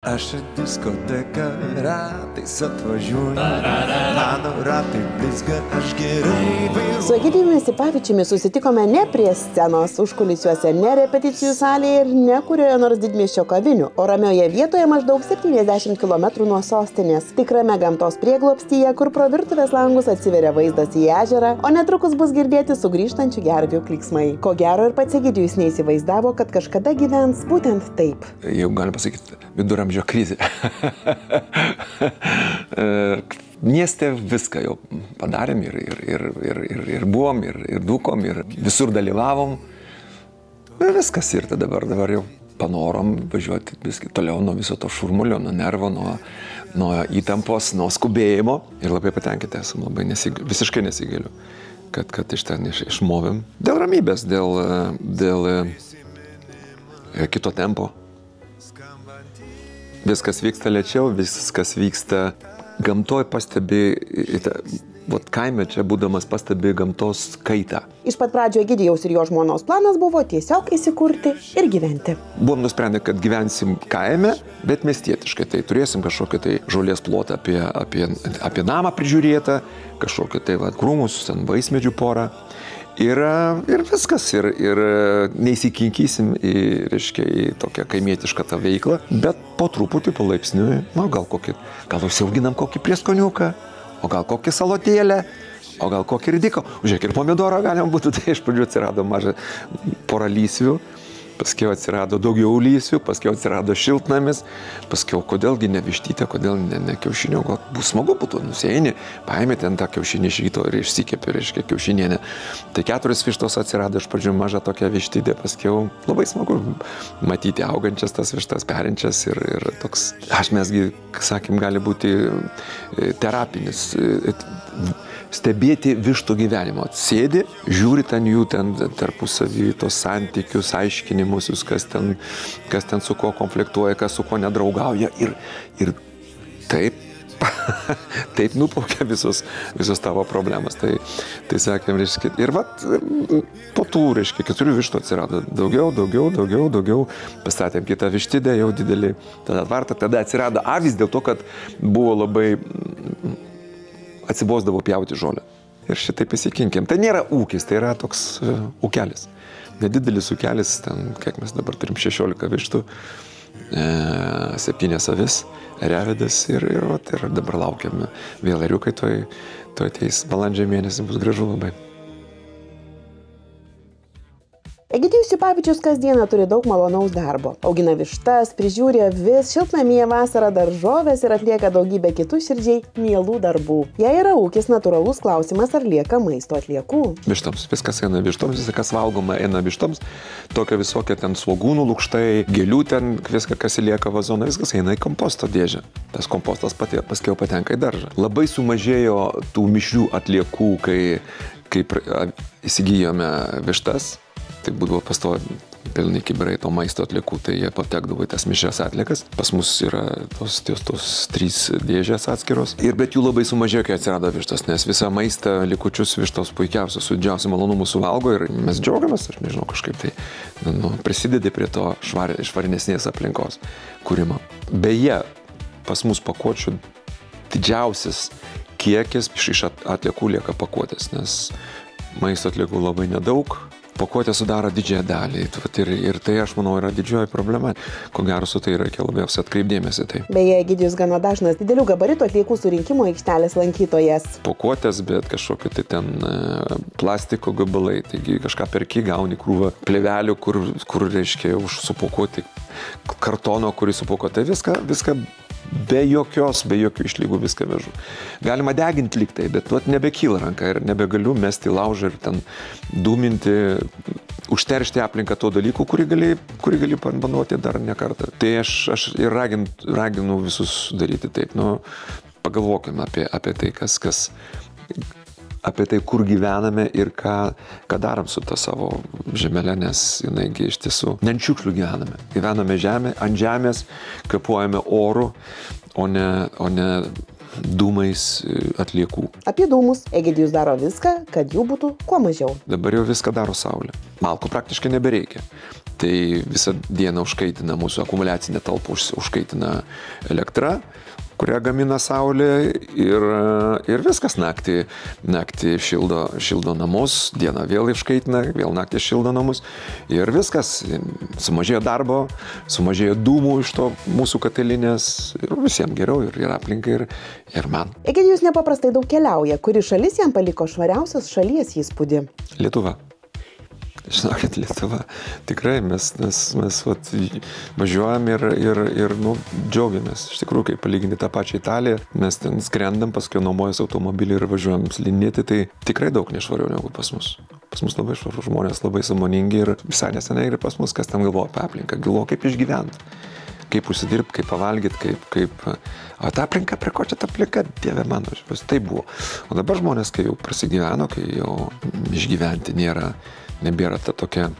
Aš į diskoteką ratais atvažiuoju, mano ratai blizga, aš gerai vairuoju. Su Egidijumi Sipavičiumi susitikome ne prie scenos, užkulisiuose, ne repeticijų salėje ir ne kurioje nors didmiesčio kavinių, o ramioje vietoje maždaug 70 km nuo sostinės. Tikrame gamtos prieglobstyje, kur pro virtuvės langus atsiveria vaizdas į ežerą, o netrukus bus girdėti sugrįžtančių gervių klyksmai. Ko gero ir pats Egidijus neįsivaizdavo, kad kažkada gyvens būtent taip. Jau galim pasakyti, viduramžio krizė. Mieste viską jau padarėm ir buvom, ir dūkom, ir visur dalyvavom. Ir viskas ir dabar jau panorom važiuoti viskai toliau nuo viso to šurmulio, nuo nervo, nuo įtampos, nuo skubėjimo. Ir labai patenkinti esam, visiškai nesigailiu, kad iš ten išmovėm. Dėl ramybės, dėl kito tempo. Viskas vyksta lėčiau, viskas vyksta gamtoj, pastebi, kaime čia būdamas pastebi gamtos kaitą. Iš pat pradžio Egidijaus ir jo žmonos planas buvo tiesiog įsikurti ir gyventi. Buvom nusprendę, kad gyvensim kaime, bet miestietiškai. Tai turėsim kažkokį tai žolės plotą apie namą prižiūrėtą, kažkokį tai krūmus, vaismedžių porą. Ir viskas, ir neįsikinkysim į tokią kaimietišką tą veiklą, bet po truputį, palaipsniui, gal užsiauginam kokį prieskoniuką, o gal kokį salotėlę, o gal kokį ridiko. Žiūrėk, ir pomidoro galima būtų, tai iš pradžių atsirado maža pora lysvių, paskiau atsirado daugiau lysvių, paskiau atsirado šiltnamis, paskiau kodėlgi ne vištytė, kodėl ne kiaušinio, gal bus smagu būtų, nusieini, paėmė ten tą kiaušinį iš ryto ir išsikepė, reiškia, kiaušinienę. Tai 4 vištos atsirado, iš pradžių maža tokia vištytė, paskiau labai smagu matyti augančias tas vištas, perinčias ir toks, mesgi, sakym, gali būti terapinis, stebėti vištų gyvenimo. Sėdi, žiūri jų tarpusavį, tos santykius, aiškinimusius, kas ten su kuo konfliktuoja, kas su kuo nedraugauja. Ir taip nuplaukia visos tavo problemas. Tai sakėm, reiškia, ir po tų, reiškia, 4 vištų atsirado daugiau. Pastatėm kitą vištidę, jau didelį, tada tvartą, tada atsirado avis dėl to, kad buvo labai atsibosdavo pjauti žolę. Ir šitaip įsikinkėm. Tai nėra ūkis, tai yra toks ūkelis. Nedidelis ūkelis, kiek mes dabar turim 16 vištų, 7 avis, ėriavedės ir dabar laukiam vėl ėriukai, tuoj ateis balandžio mėnesį, bus gražu labai. Egidijus Sipavičius kasdieną turi daug malonaus darbo. Augina vištas, prižiūri avis, šiltnamyje vasarą daržoves ir atlieka daugybę kitų širdžiai mielų darbų. Jei yra ūkis, natūralus klausimas, ar lieka maisto atliekų. Vištoms, viskas eina vištoms, viskas kas valgoma eina vištoms. Tokia visokia svogūnų lukštai, gėlių viskas kas lieka vazoną, viskas eina į komposto dėžę. Tas kompostas paskiau patenka į daržą. Labai sumažėjo tų mišrių atliekų, kai įsigijome vištas. Tai būdavo pastovi pilni kibirai to maisto atliekų, tai jie patekdavo į tas mišrias atliekas. Pas mus yra tos 3 dėžės atskiros. Bet jų labai sumažėjo, kai atsirado vištos, nes visą maistą, likučius vištos puikiausios, su didžiausiu malonumu suvalgo ir mes džiaugiamės, aš nežinau, kažkaip tai prisidedi prie to švaresnės aplinkos kūrimo. Beje, pas mus pakuočių didžiausias kiekis iš atliekų lieka pakuotės, nes maisto atliekų labai nedaug. Pakuotė sudaro didžiąją dalį ir tai, aš manau, yra didžioji problema. Ko gero, su tai reikia labiausiai atkreipdėmėsi. Tai. Beje, Egidijus gana dažnas didelių gabaritų atliekų surinkimo aikštelės lankytojas. Pakuotės, bet kažkokie tai ten plastiko gabalai, taigi kažką perki, gauni krūvą plėvelių, kur reiškia supakuoti kartono, kurį supakuoti. Tai viską be jokių išlygų viską vežu. Galima deginti lyg tai, bet nebekyla ranka ir nebegaliu mesti laužą ir ten dūminti, užteršti aplinką to dalykų, kurį gali panaudoti dar ne kartą. Tai aš ir raginu visus daryti taip. Pagalvokime apie tai, apie tai, kur gyvename ir ką darom su ta savo žemelė, nes jinaigi iš tiesų ne ant šiukšlių gyvename. Gyvename ant žemės, kvėpuojame oru, o ne dūmais atliekų. Apie dūmus Egidijus daro viską, kad jų būtų kuo mažiau. Dabar jau viską daro saulė. Malkų praktiškai nebereikia. Tai visą dieną užkaitina mūsų akumuliacinė talpa, užkaitina elektra, kurią gamina saulė ir viskas naktį šildo namus, dieną vėl iškaitina, vėl naktį šildo namus ir viskas. Sumažėjo darbo, sumažėjo dūmų iš to mūsų katilinės ir visiems geriau ir aplinkai ir man. Egidijus nepaprastai daug keliauja. Kuri šalis jam paliko švariausios šalies įspūdį? Lietuva. Žinokit, Lietuva. Tikrai mes vat, važiuojam ir džiaugiamės. Iš tikrųjų, kai palyginti tą pačią Italiją, mes ten skrendam, paskui nuomojasi automobilį ir važiuojam slidinėti, tai tikrai daug nešvariau negu pas mus. Pas mus labai švaru, žmonės labai sąmoningi ir visai nesenai ir pas mus, kas tam galvoja apie aplinką, galvoja kaip išgyventi, kaip užsidirbti, kaip pavalgyti, O ta aplinka, prie ko čia ta aplinka, Dieve mano, tai buvo. O dabar žmonės, kai jau prasigyveno, kai jau išgyventi nebėra ta tokia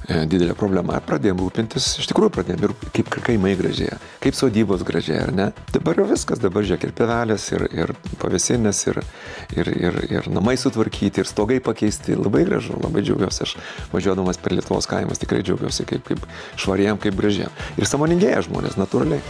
didelė problema, pradėjom rūpintis, iš tikrųjų pradėjom ir kaip kaimai gražėja, kaip sodybos gražėja, ar ne? Dabar jau viskas, dabar žiūrėk ir pievelės, ir pavėsinės, ir namai sutvarkyti, ir stogai pakeisti, labai gražu, labai džiaugiuosi, aš važiuodamas per Lietuvos kaimus tikrai džiaugiuosi kaip švariem, kaip gražiem. Ir sąmoningėja žmonės, natūraliai.